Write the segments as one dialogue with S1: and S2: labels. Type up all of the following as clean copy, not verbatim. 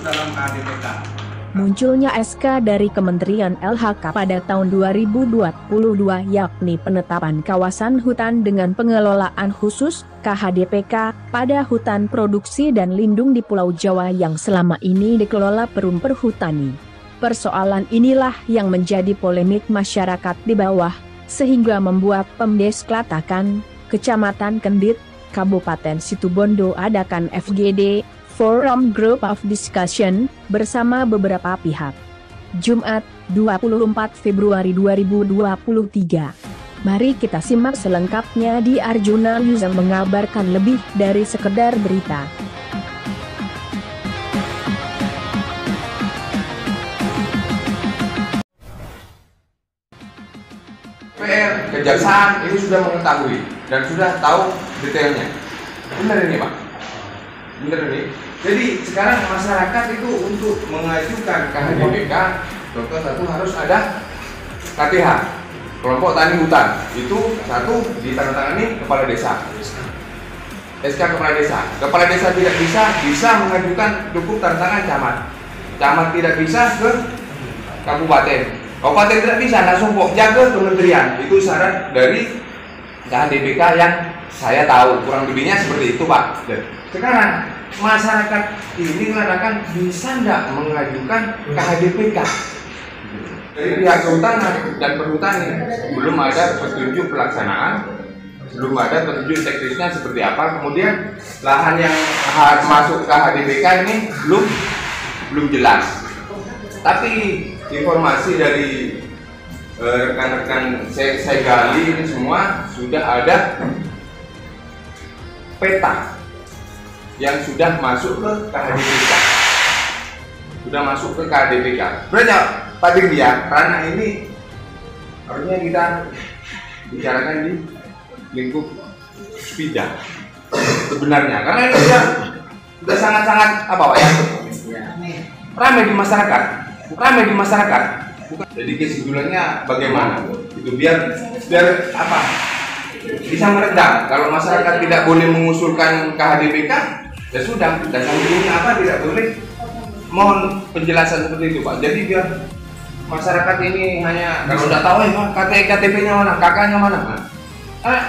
S1: masuk dalam KHDPK.
S2: Munculnya SK dari Kementerian LHK pada tahun 2022 yakni penetapan kawasan hutan dengan pengelolaan khusus KHDPK pada hutan produksi dan lindung di Pulau Jawa yang selama ini dikelola Perum Perhutani. Persoalan inilah yang menjadi polemik masyarakat di bawah, sehingga membuat Pemdes Klatakan, Kecamatan Kendit, Kabupaten Situbondo adakan FGD, Forum Group of Discussion, bersama beberapa pihak. Jumat, 24 Februari 2023. Mari kita simak selengkapnya di Arjuna News yang mengabarkan lebih dari sekedar berita.
S3: PR, kejaksaan ini sudah mengetahui dan sudah tahu detailnya. Benar ini Pak? Benar ini? Jadi sekarang masyarakat itu untuk mengajukan KHDPK, contoh satu harus ada KTH, kelompok tani hutan. Itu satu ditandatangani kepala desa. SK kepala desa. Kepala desa tidak bisa mengajukan cukup tantangan camat. Camat tidak bisa ke kabupaten. Kabupaten tidak bisa langsung pokja ke kementerian. Itu syarat dari KHDPK yang saya tahu. Kurang lebihnya seperti itu Pak. Sekarang masyarakat ini mengatakan bisa tidak mengajukan KHDPK dari pihak kehutanan dan perhutani. Belum ada petunjuk pelaksanaan, belum ada petunjuk teknisnya seperti apa. Kemudian lahan yang masuk KHDPK ini belum jelas. Tapi informasi dari rekan-rekan saya gali ini semua sudah ada peta yang sudah masuk ke KHDPK. Sudah masuk ke KHDPK. Sebenarnya Pak Dirdia, ranah ini harusnya kita bicarakan di lingkup SPIDA sebenarnya. Karena ini sudah sangat-sangat apa Pak ya? Ramai di masyarakat. Ramai di masyarakat. Jadi kesimpulannya bagaimana? Itu biar apa? Bisa meredam. Kalau masyarakat tidak boleh mengusulkan KHDPK, ya sudah, dasar hukumnya apa tidak boleh. Mohon penjelasan seperti itu Pak. Jadi biar masyarakat ini hanya kalau tidak tahu KTP-nya mana, kakaknya mana,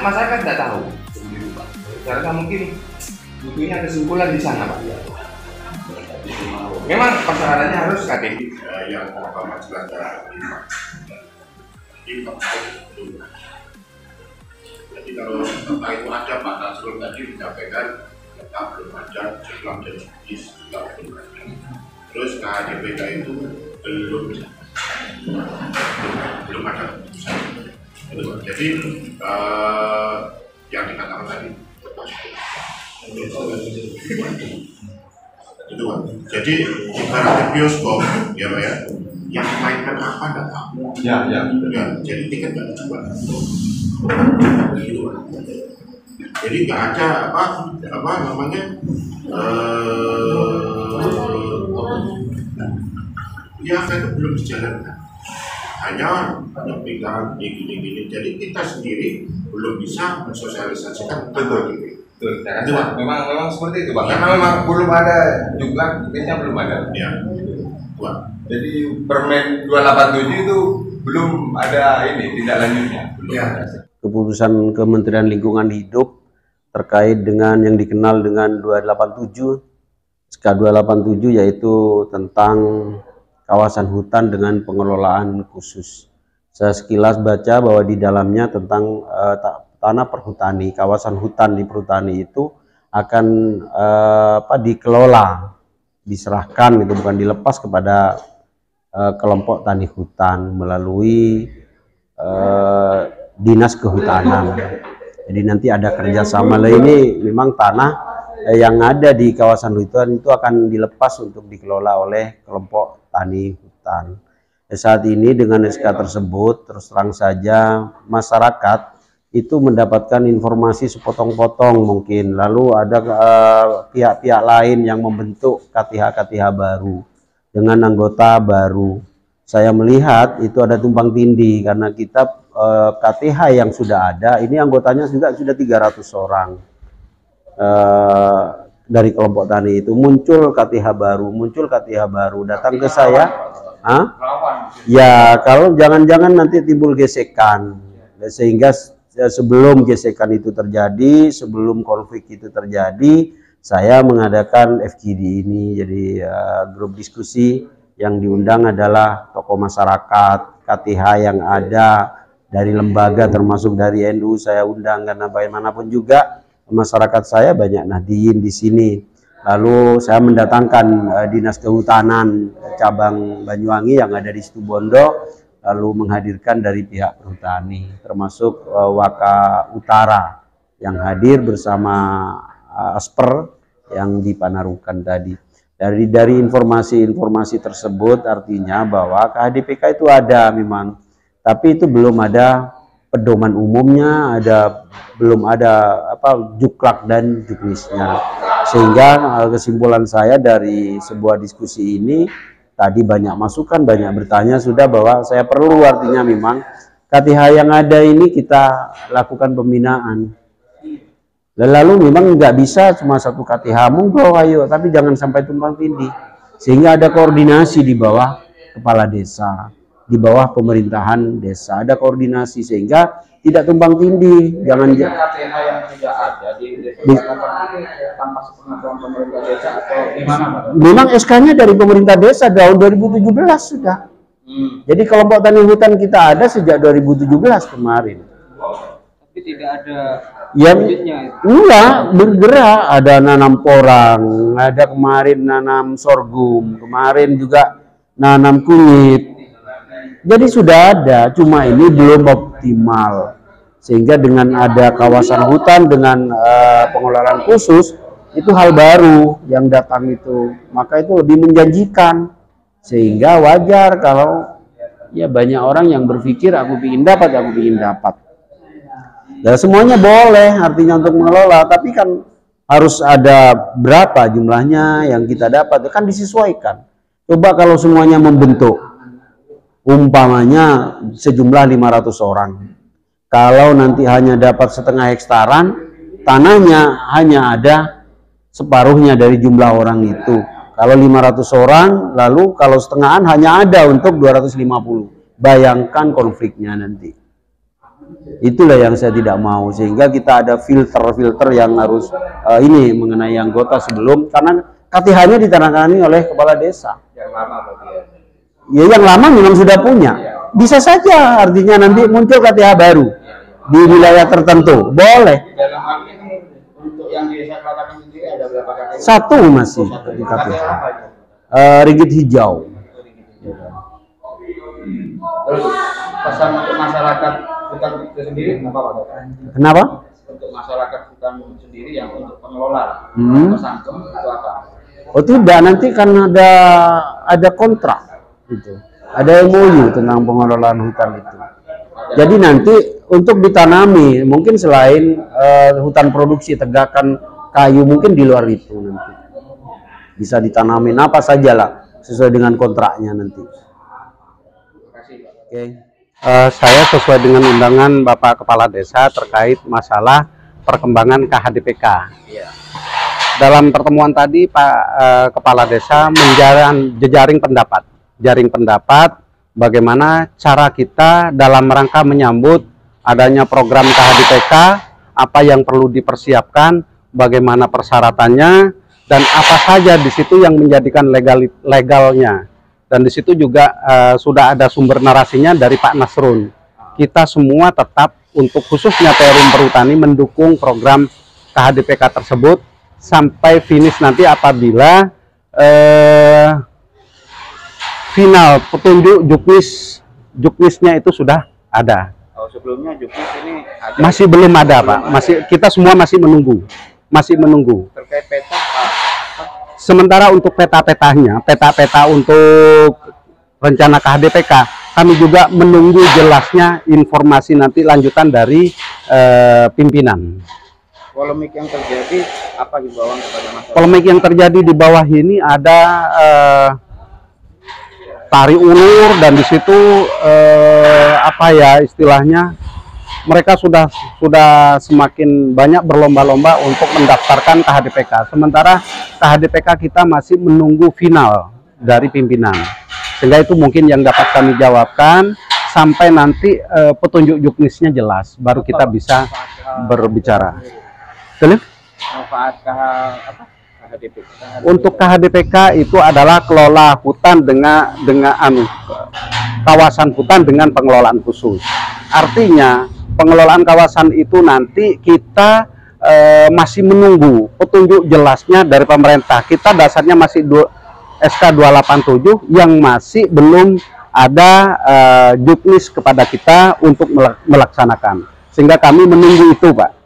S3: masyarakat tidak tahu. Begitu Pak. Karena mungkin butuhnya kesimpulan di sana Pak. Memang persyaratannya harus KTP.
S4: Yang pertama jelaskan jadi kalau itu ada Pak Nasrul tadi disampaikan tetap belum ada, setelah jadi juga belum ada. Terus KHDPK itu belum ada keputusan. Jadi yang dikatakan tadi itu Pak. Jadi ibaratnya bioskop ya Pak ya, yang mainkan apa enggak tahu. Ya, jadi tiket nggak dijual. Gitu Pak. Jadi nggak ada apa namanya ya itu belum dijalankan. Hanya penyampaikan gini. Jadi kita sendiri belum bisa mensosialisasikan tentang ini.
S3: Betul, memang seperti itu Pak. Karena memang belum ada jumlah tiketnya belum ada.
S4: Ya. Pak.
S3: Jadi Permen 287 itu belum ada ini tindak lanjutnya.
S4: Ya.
S5: Keputusan Kementerian Lingkungan Hidup terkait dengan yang dikenal dengan 287 SK 287 yaitu tentang kawasan hutan dengan pengelolaan khusus. Saya sekilas baca bahwa di dalamnya tentang tanah perhutani, kawasan hutan di perhutani itu akan dikelola, diserahkan gitu, bukan dilepas kepada kelompok tani hutan melalui dinas kehutanan. Jadi nanti ada kerjasama ini, memang tanah yang ada di kawasan hutan itu akan dilepas untuk dikelola oleh kelompok tani hutan. Saat ini dengan SK tersebut terus terang saja masyarakat itu mendapatkan informasi sepotong-potong mungkin, lalu ada pihak-pihak lain yang membentuk KTH-KTH baru dengan anggota baru. Saya melihat itu ada tumpang tindih karena kita KTH yang sudah ada ini anggotanya juga sudah 300 orang. dari kelompok tani itu muncul KTH baru datang ke saya. Ya, kalau jangan-jangan nanti timbul gesekan, sehingga sebelum gesekan itu terjadi, sebelum konflik itu terjadi, saya mengadakan FGD ini. Jadi grup diskusi yang diundang adalah tokoh masyarakat, KTH yang ada dari lembaga termasuk dari NU saya undang, karena bagaimanapun juga masyarakat saya banyak Nahdien di sini. Lalu saya mendatangkan Dinas Kehutanan cabang Banyuwangi yang ada di Situbondo, lalu menghadirkan dari pihak perhutani, termasuk Waka Utara yang hadir bersama Asper yang di Panarukan tadi. Dari informasi-informasi tersebut artinya bahwa KHDPK itu ada memang, tapi itu belum ada pedoman umumnya, belum ada juklak dan juknisnya. Sehingga kesimpulan saya dari sebuah diskusi ini, tadi banyak masukan, banyak bertanya sudah, bahwa saya perlu artinya memang KTH yang ada ini kita lakukan pembinaan. Lalu memang nggak bisa cuma satu KTH, monggo ayo, tapi jangan sampai tumpang tindih. Sehingga ada koordinasi di bawah kepala desa, di bawah pemerintahan desa, ada koordinasi sehingga tidak tumpang tindih. Jangan
S1: KTH yang tidak ada di desa tanpa sepengetahuan pemerintah desa atau gimana, Pak?
S5: Memang SK-nya dari pemerintah desa tahun 2017 sudah. Jadi kelompok tani hutan kita ada sejak 2017 kemarin.
S1: Tapi tidak ada
S5: Yang
S1: wujudnya.
S5: enggak bergerak, ada nanam porang, ada kemarin nanam sorghum, kemarin juga nanam kunyit. Jadi sudah ada, cuma ini belum optimal. Sehingga dengan ada kawasan hutan dengan pengelolaan khusus, itu hal baru yang datang itu. Maka itu lebih menjanjikan. Sehingga wajar kalau ya banyak orang yang berpikir aku ingin dapat, Ya semuanya boleh artinya untuk mengelola, tapi kan harus ada berapa jumlahnya yang kita dapat, kan disesuaikan. Coba kalau semuanya membentuk, umpamanya sejumlah 500 orang. Kalau nanti hanya dapat setengah hektaran, tanahnya hanya ada separuhnya dari jumlah orang itu. Kalau 500 orang, lalu kalau setengahan hanya ada untuk 250. Bayangkan konfliknya nanti. Itulah yang saya tidak mau, sehingga kita ada filter-filter yang harus ini mengenai anggota sebelum, karena KTH-nya ditandatangani oleh kepala desa.
S1: Yang lama berarti ya.
S5: Ya yang lama memang sudah punya. Bisa saja artinya nanti muncul KTH baru di wilayah tertentu. Boleh.
S1: Dalam hal ini untuk yang di desa Kelatakan sendiri ada berapa KTH?
S5: Satu masih di KTH. Ringgit hijau.
S1: Terus pesan untuk masyarakat hutan itu sendiri kenapa, Pak?
S5: Kenapa?
S1: Untuk masyarakat hutan sendiri yang untuk pengelola pesangkem itu apa?
S5: Oh tidak, nanti kan ada kontrak gitu. Ada MOU tentang pengelolaan hutan itu. Jadi nanti untuk ditanami, mungkin selain hutan produksi tegakan kayu, mungkin di luar itu nanti bisa ditanamin apa sajalah sesuai dengan kontraknya nanti. Oke. Saya sesuai dengan undangan Bapak Kepala Desa terkait masalah perkembangan KHDPK. Dalam pertemuan tadi Pak Kepala Desa menjaring pendapat bagaimana cara kita dalam rangka menyambut adanya program KHDPK, apa yang perlu dipersiapkan, bagaimana persyaratannya, dan apa saja di situ yang menjadikan legalnya. Dan di situ juga sudah ada sumber narasinya dari Pak Nasrun. Kita semua tetap untuk khususnya Perum Perhutani mendukung program KHDPK tersebut sampai finish nanti apabila final petunjuk juknisnya itu sudah ada.
S1: Oh, sebelumnya juknis ini ada.
S5: Masih belum ada, Pak. Kita semua masih menunggu.
S1: Terkait peta, Pak.
S5: Sementara untuk peta untuk rencana KHDPK, kami juga menunggu jelasnya informasi nanti lanjutan dari pimpinan.
S1: Polemik yang terjadi apa himbauan kepada masyarakat?
S5: Polemik yang terjadi di bawah ini ada tari ulur, dan di situ apa ya istilahnya
S6: mereka sudah semakin banyak berlomba-lomba untuk mendaftarkan KHDPK. Sementara KHDPK kita masih menunggu final dari pimpinan. Sehingga itu mungkin yang dapat kami jawabkan sampai nanti petunjuk juknisnya jelas, baru kita bisa berbicara. Betul? Untuk KHDPK itu adalah kelola hutan dengan kawasan hutan dengan pengelolaan khusus. Artinya pengelolaan kawasan itu nanti kita masih menunggu petunjuk jelasnya dari pemerintah. Kita dasarnya masih SK 287 yang masih belum ada juknis kepada kita untuk melaksanakan. Sehingga kami menunggu itu, Pak.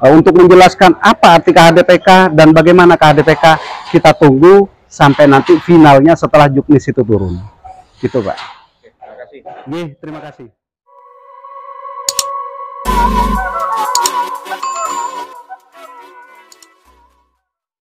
S6: Untuk menjelaskan apa arti KHDPK dan bagaimana KHDPK, kita tunggu sampai nanti finalnya setelah juknis itu turun. Gitu, Pak.
S1: Terima kasih.
S6: Terima kasih.